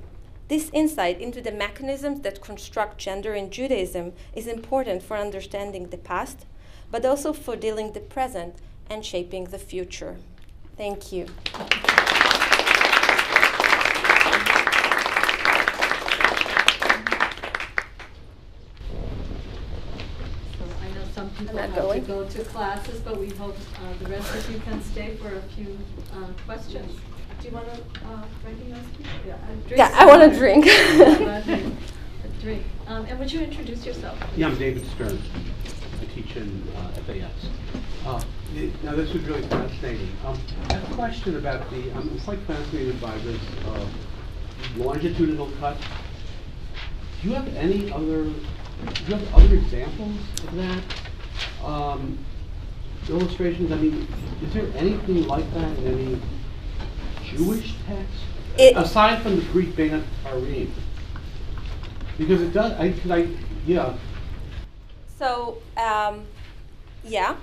This insight into the mechanisms that construct gender in Judaism is important for understanding the past, but also for dealing the present and shaping the future. Thank you. Some people have to go to classes, but we hope the rest of you can stay for a few questions. Do you want to recognize people? Yeah, I want to drink. Drink. And would you introduce yourself? Yeah, I'm David Stern. I teach in FAS. Now, this was really fascinating. I have a question about I'm quite fascinated by this longitudinal cut. Do you have other examples of that? Illustrations? I mean, is there anything like that in any Jewish text? Aside from the Greek Beit Harim? Because it does, yeah. So, yeah.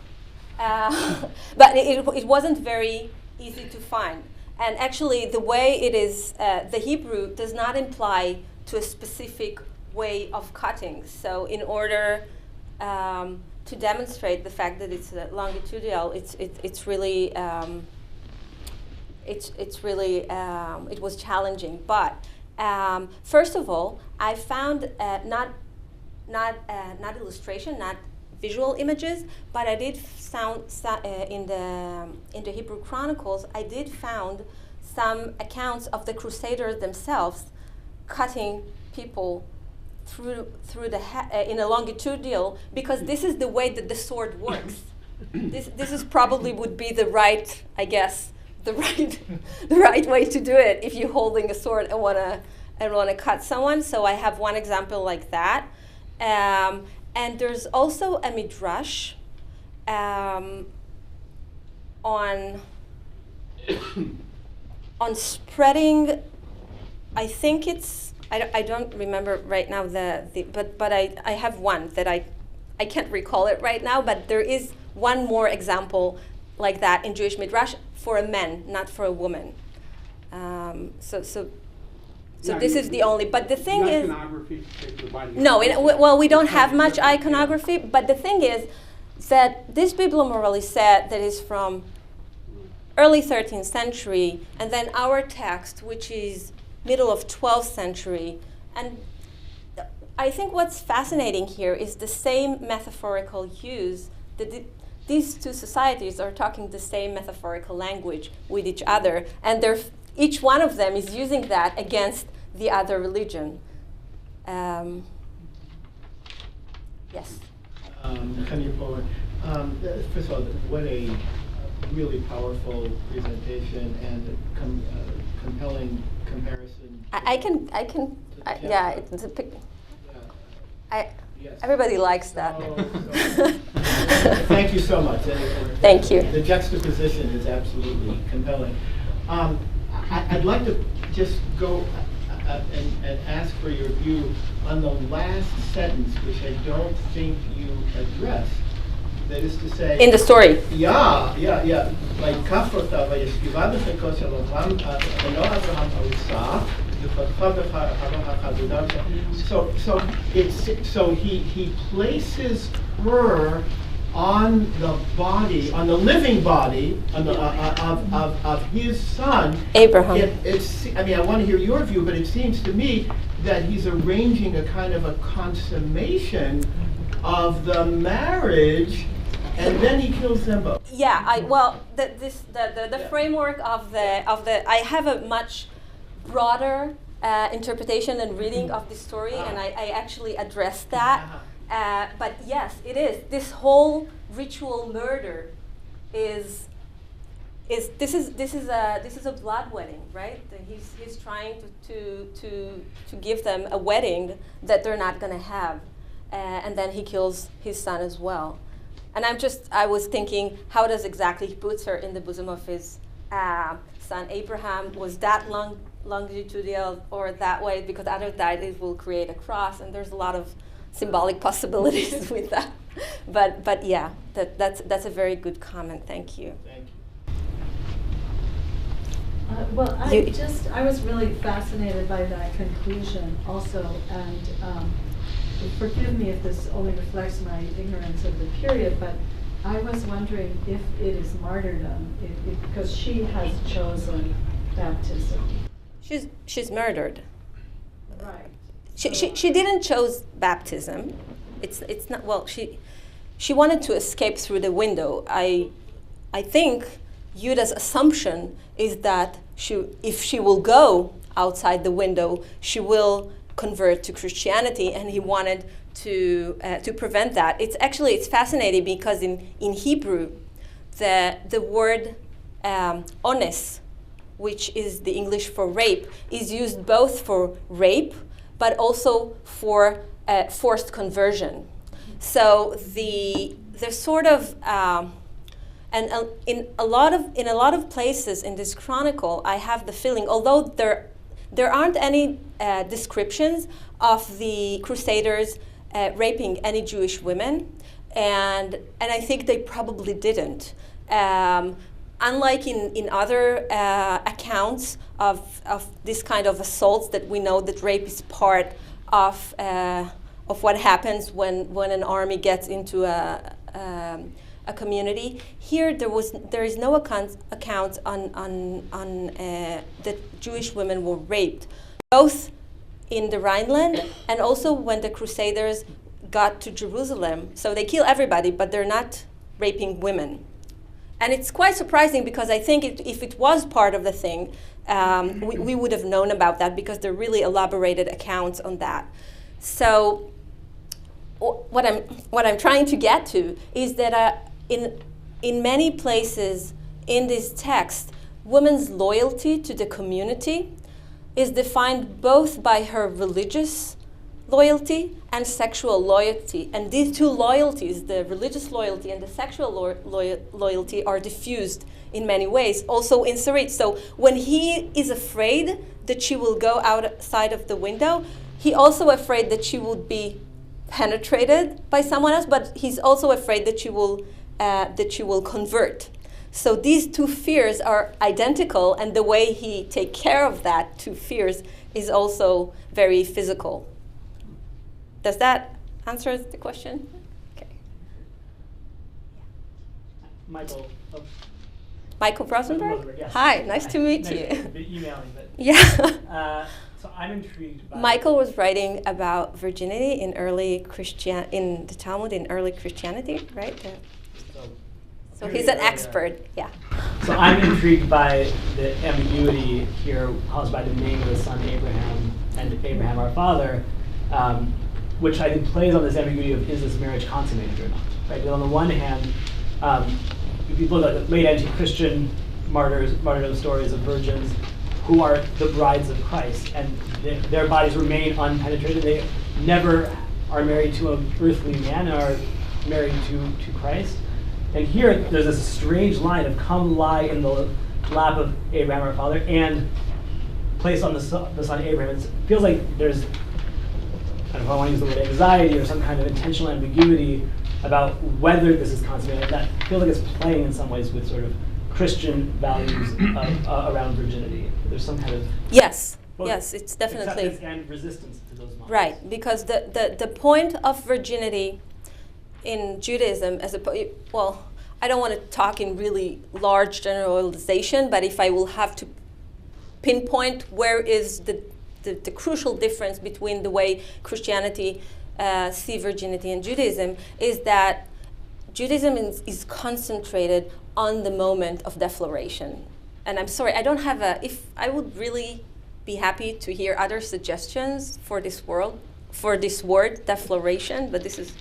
But it wasn't very easy to find. And actually, the way it is, the Hebrew does not imply to a specific way of cutting. So in order to demonstrate the fact that it's longitudinal, it was challenging. But first of all, I found not illustration, not visual images, but I did found in the Hebrew Chronicles, I did found some accounts of the Crusaders themselves cutting people through the in a longitudinal, because this is the way that the sword works. This is probably would be the right, I guess, the right way to do it if you're holding a sword and wanna cut someone. So I have one example like that, and there's also a midrash on spreading. I think it's. I don't remember right now but I have one that I can't recall it right now, but there is one more example like that in Jewish Midrash for a man, not for a woman. So this is the only, but the thing is, no, well, we don't have much iconography, but the thing is that this Biblo Morali said that is from early 13th century, and then our text, which is middle of 12th century. And I think what's fascinating here is the same metaphorical use, that these two societies are talking the same metaphorical language with each other, and each one of them is using that against the other religion. Yes? Coming forward. First of all, what a really powerful presentation and compelling comparison. Yeah, it's a pic. Yes. Everybody likes that. Thank you so much. Thank you. The juxtaposition is absolutely compelling. I'd like to just go and ask for your view on the last sentence, which I don't think you addressed. That is to say, in the story. Yeah. Like Kafrota, Vayeshkiva b'cheko shel Avram, v'lo Avraham ha'usa, v'chotcha b'charav ha'chadudav. So he places her on the body, on the living body on the, of his son, Abraham. I mean, I want to hear your view, but it seems to me that he's arranging a kind of a consummation of the marriage, and then he kills them both. Yeah, the framework of the I have a much broader interpretation and reading of the story, and I actually addressed that. But yes, it is. This whole ritual murder is a blood wedding, right? He's trying to give them a wedding that they're not going to have, and then he kills his son as well. And I was thinking, how does exactly he puts her in the bosom of his son Abraham? Was that longitudinal or that way? Because out of that it will create a cross, and there's a lot of symbolic possibilities with that. But yeah, that's a very good comment. Thank you. Thank you. Well, I was really fascinated by that conclusion also, and forgive me if this only reflects my ignorance of the period, but I was wondering if it is martyrdom, because she has chosen baptism. She's murdered. Right. She didn't choose baptism. It's not, well, she wanted to escape through the window. I think Yudah's assumption is that if she will go outside the window, she will convert to Christianity, and he wanted to prevent that. It's fascinating because in Hebrew, the word ones, which is the English for rape, is used both for rape but also for forced conversion. So the sort of and in a lot of places in this chronicle, I have the feeling, although there aren't any descriptions of the Crusaders raping any Jewish women, and I think they probably didn't. Unlike in other accounts of this kind of assaults, that we know that rape is part of what happens when an army gets into a community. Here, there is no account on that Jewish women were raped, both in the Rhineland and also when the Crusaders got to Jerusalem. So they kill everybody, but they're not raping women. And it's quite surprising, because I think if it was part of the thing, we would have known about that, because there are really elaborated accounts on that. So what I'm trying to get to is that in many places in this text, women's loyalty to the community is defined both by her religious loyalty and sexual loyalty. And these two loyalties, the religious loyalty and the sexual loyalty, are diffused in many ways, also in Sarit. So when he is afraid that she will go outside of the window, he's also afraid that she will be penetrated by someone else, but he's also afraid that she will convert. So these two fears are identical, and the way he takes care of that two fears is also very physical. Does that answer the question? Okay. Michael. Michael Rosenberg? Yes. Hi, nice to meet you. Nice to be emailing, but Yeah. so I'm intrigued by. Michael was writing about virginity in in the Talmud in early Christianity, right? So he's an expert. Yeah. So I'm intrigued by the ambiguity here caused by the name of the son Abraham and Abraham our father, which I think plays on this ambiguity of, is this marriage consummated or not? Right. But on the one hand, if you look at the late anti-Christian martyrdom stories of virgins who are the brides of Christ, and their bodies remain unpenetrated, they never are married to an earthly man, are married to Christ. And here, there's this strange line of come lie in the lap of Abraham our father and place on the son Abraham. It feels like there's, I don't know if I want to use the word anxiety or some kind of intentional ambiguity about whether this is consummated. That feels like it's playing in some ways with sort of Christian values around virginity. There's some kind of yes, it's definitely acceptance and resistance to those models. Right, because the point of virginity in Judaism, well, I don't want to talk in really large generalization, but if I will have to pinpoint where is the crucial difference between the way Christianity see virginity and Judaism, is that Judaism is concentrated on the moment of defloration. And I'm sorry, I don't have if I would really be happy to hear other suggestions for this word, defloration, but this is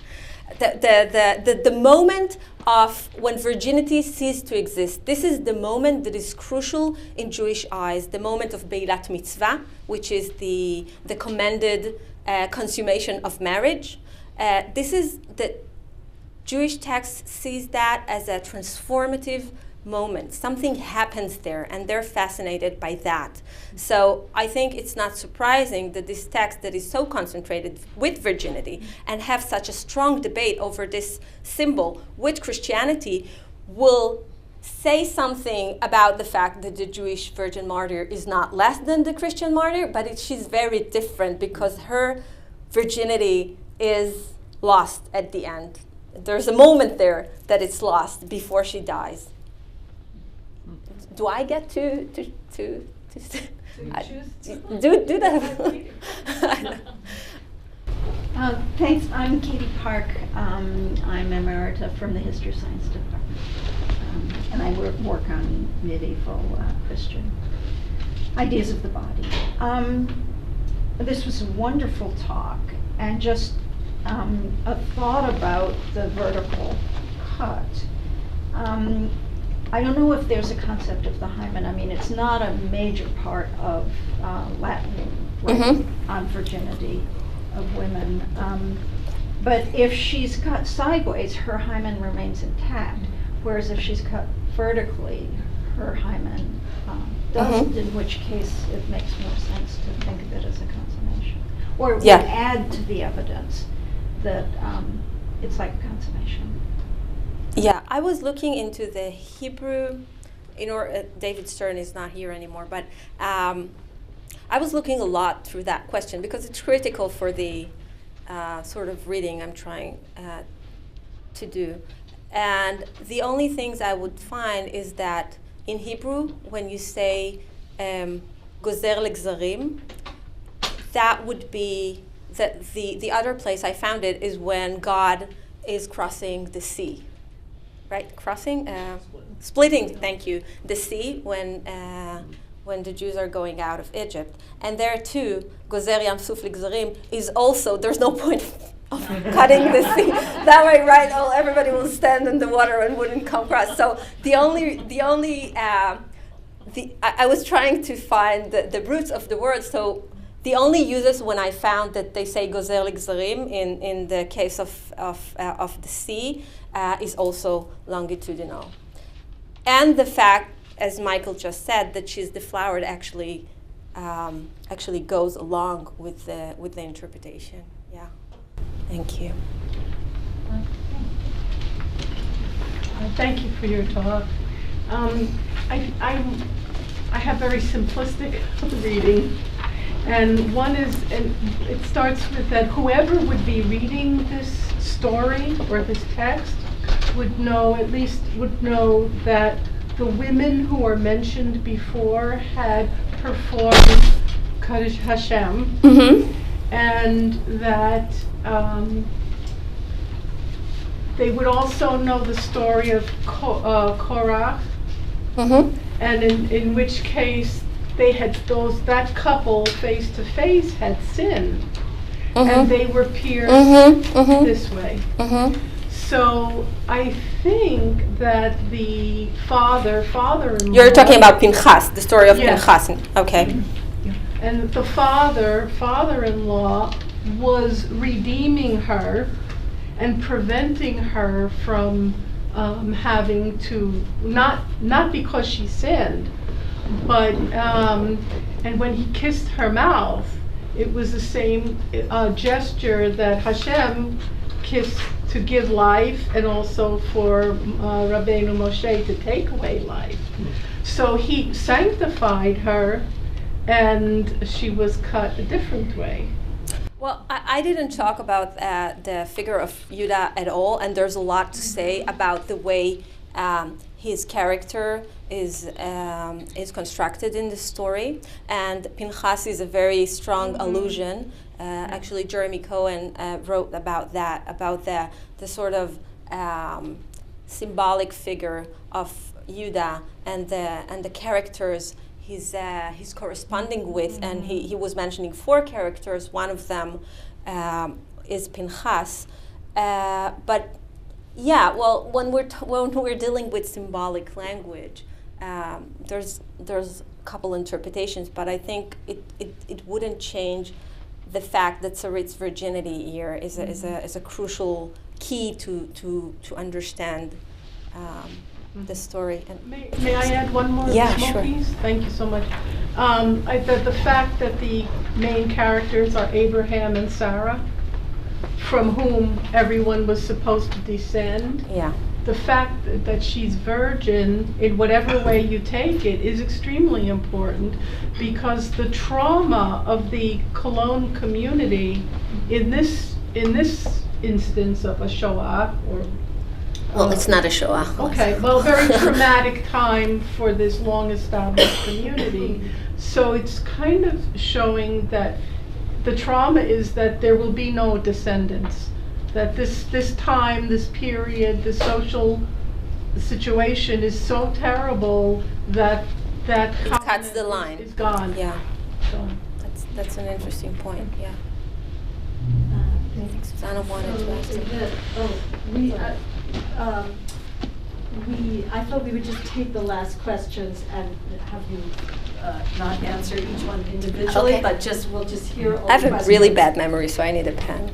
the moment of when virginity ceased to exist. This is the moment that is crucial in Jewish eyes, the moment of Beilat Mitzvah, which is the commended consummation of marriage. This is the Jewish text sees that as a transformative moment. Something happens there, and they're fascinated by that. So I think it's not surprising that this text that is so concentrated with virginity and have such a strong debate over this symbol with Christianity will say something about the fact that the Jewish virgin martyr is not less than the Christian martyr, but she's very different because her virginity is lost at the end. There's a moment there that it's lost before she dies. Do I get to do that? Thanks. I'm Katie Park. I'm Emerita from the History of Science Department. And I work on medieval Christian ideas of the body. This was a wonderful talk, and just a thought about the vertical cut. I don't know if there's a concept of the hymen. I mean, it's not a major part of Latin on virginity of women. But if she's cut sideways, her hymen remains intact, whereas if she's cut vertically, her hymen doesn't, in which case it makes more sense to think of it as a consummation. Or it would add to the evidence that it's like a consummation. Yeah, I was looking into the Hebrew, David Stern is not here anymore, but I was looking a lot through that question because it's critical for the sort of reading I'm trying to do. And the only things I would find is that in Hebrew, when you say gozer legzarim, that would be, the other place I found it is when God is crossing the sea. Right, crossing, splitting. Thank you. The sea when the Jews are going out of Egypt, and there too, gozer yam suf ligzarim is also. There's no point of cutting the sea that way, right? Oh, everybody will stand in the water and wouldn't come across. So I was trying to find the roots of the word. So the only uses when I found that they say gozer ligzarim in the case of the sea. Is also longitudinal. And the fact, as Michael just said, that she's deflowered actually goes along with the interpretation. Yeah. Thank you. Thank you for your talk. I have very simplistic reading. And one is, and it starts with that whoever would be reading this story or this text would know that the women who are mentioned before had performed Kaddish Hashem, and that they would also know the story of Korach, and in which case they had that couple face to face had sinned, and they were pierced this way. So I think that the father-in-law. You're talking about Pinchas, the story of Pinchas. Okay. And the father-in-law was redeeming her and preventing her from having to, not because she sinned, but and when he kissed her mouth, it was the same gesture that Hashem kissed to give life, and also for Rabbeinu Moshe to take away life. So he sanctified her, and she was cut a different way. Well, I didn't talk about the figure of Judah at all, and there's a lot to say about the way his character is constructed in the story. And Pinchas is a very strong allusion. Actually, Jeremy Cohen wrote about that, about the sort of symbolic figure of Judah and the characters he's corresponding with, and he was mentioning 4 characters. One of them is Pinchas, but yeah. Well, when we're dealing with symbolic language, there's a couple interpretations, but I think it wouldn't change the fact that Sarit's virginity here is a crucial key to understand the story. And May I add one more Yeah, small sure. piece? Thank you so much. The fact that the main characters are Abraham and Sarah, from whom everyone was supposed to descend. Yeah. The fact that she's virgin, in whatever way you take it, is extremely important, because the trauma of the Cologne community in this instance of a Shoah, or Well, it's not a Shoah. okay, well, very traumatic time for this long-established community. So it's kind of showing that the trauma is that there will be no descendants. That this time, this period, the social situation is so terrible that It cuts covenant the line. is gone. Yeah, So, that's an interesting point. Yeah. I think Susanna wanted to ask something. I thought we would just take the last questions and have you not answer each one individually, Okay. but we'll just hear all I have the a questions. really bad memory, so I need a pen.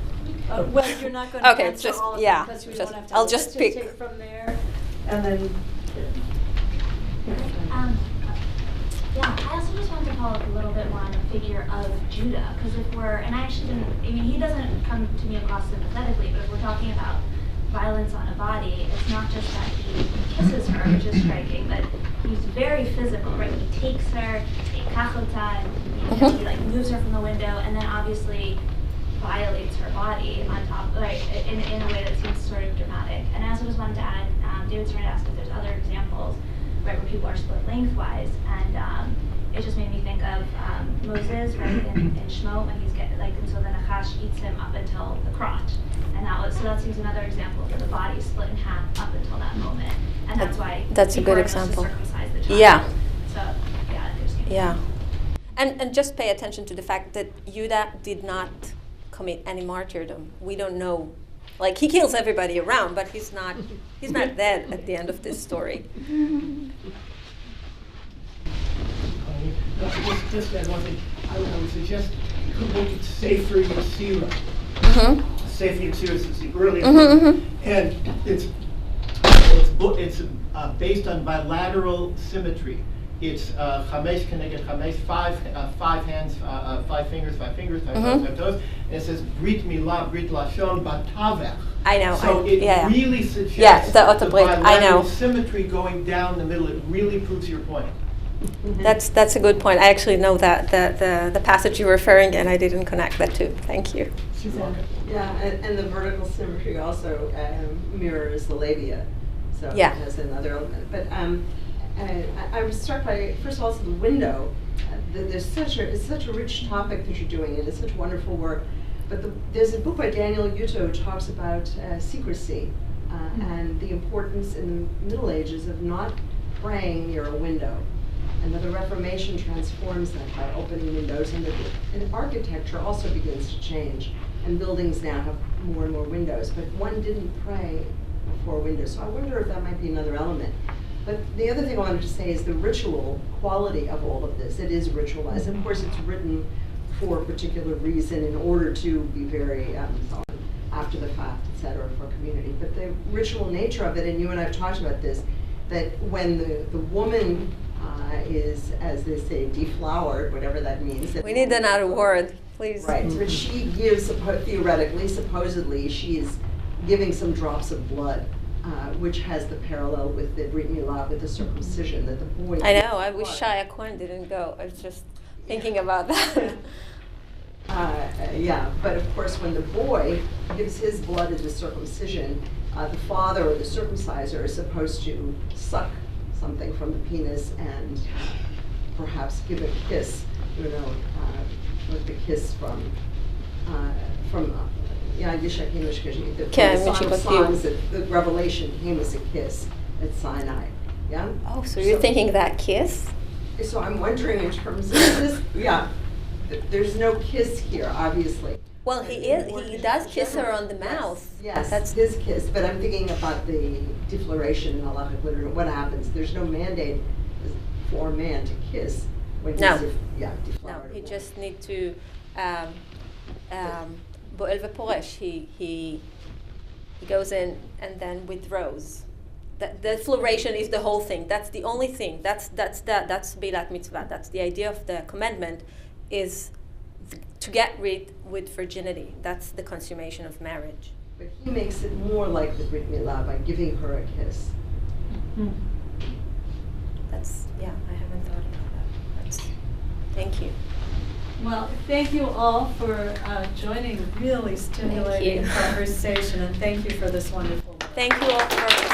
Well, you're not going to Okay, answer just- all of yeah, them because we just- don't have to. I'll Let's just pick. take from there, and then. Yeah, I also just wanted to follow up a little bit more on the figure of Judah, because and I actually didn't, I mean, he doesn't come to me across sympathetically, but if we're talking about violence on a body, it's not just that he kisses her, which is striking, but he's very physical, right? He takes her, he like moves her from the window, and then obviously violates her body on top, like in a way that seems sort of dramatic. And I also just wanted to add, David started to ask if there's other examples, right, where people are split lengthwise, and it just made me think of Moses, right, in Shemot, when he's and so the Nachash eats him up until the crotch, and that seems another example where the body is split in half up until that moment, and that's why That's a good before he must example. circumcise the child. Yeah. So yeah, interesting. Yeah. And just pay attention to the fact that Judah did not commit any martyrdom. We don't know. Like, he kills everybody around, but he's not dead at the end of this story. Just add one thing. I would suggest you could look at Sefer Yetzirah. Mm-hmm. Sefer Yetzirah is the earliest Mm-hmm, one. mm-hmm. And it's based on bilateral symmetry. It's chamesh keneged chamesh, five hands, 5 fingers, 5 fingers, 5 toes, 5 toes. And it says Brit Milah, Brit Lashon, Batavech. I know. So it yeah. really suggests Yeah, the the Otto Brit, I bilateral know. symmetry going down the middle. It really proves your point. That's a good point. I actually know that the passage you're referring, and I didn't connect that too. Thank you. Yeah, and the vertical symmetry also mirrors the labia, so Yeah. it has another element. But I was struck by, first of all, the window. It's such a rich topic that you're doing, and it's such wonderful work. But there's a book by Daniel Yuto who talks about secrecy and the importance in the Middle Ages of not praying near a window. And that the Reformation transforms that by opening windows, and architecture also begins to change. And buildings now have more and more windows, but one didn't pray before windows. So I wonder if that might be another element. But the other thing I wanted to say is the ritual quality of all of this. It is ritualized. Of course, it's written for a particular reason in order to be very after the fact, et cetera, for community. But the ritual nature of it, and you and I have talked about this, that when the woman is, as they say, deflowered, whatever that means. We need another word, please. Right, but she gives, theoretically, supposedly, she is giving some drops of blood, which has the parallel with the Brit Milah, with the circumcision, that the boy. I know. I wish Shia Cohen didn't go. I was just thinking about that. Yeah, but of course, when the boy gives his blood at the circumcision, the father or the circumciser is supposed to suck something from the penis and perhaps give a kiss, with the kiss from כן, the Song of משפטיות. Songs, the revelation came as a kiss at Sinai. Yeah. Oh, so you're thinking that kiss? So I'm wondering in terms of this, there's no kiss here, obviously. Well, he does kiss her on the mouth. Yes, That's his kiss, but I'm thinking about the defloration in halachic literature. What happens? There's no mandate for a man to kiss when he's No. deflowered. No, he just need to bo'el v'poresh. He goes in and then withdraws. The floration is the whole thing. That's the only thing. That's bilat mitzvah. That's the idea of the commandment, is to get rid with virginity. That's the consummation of marriage. But he makes it more like the Brit Milah by giving her a kiss. That's, yeah, I haven't thought about that. Thank you. Well, thank you all for joining a really stimulating you. conversation, and thank you for this wonderful work. Thank you all for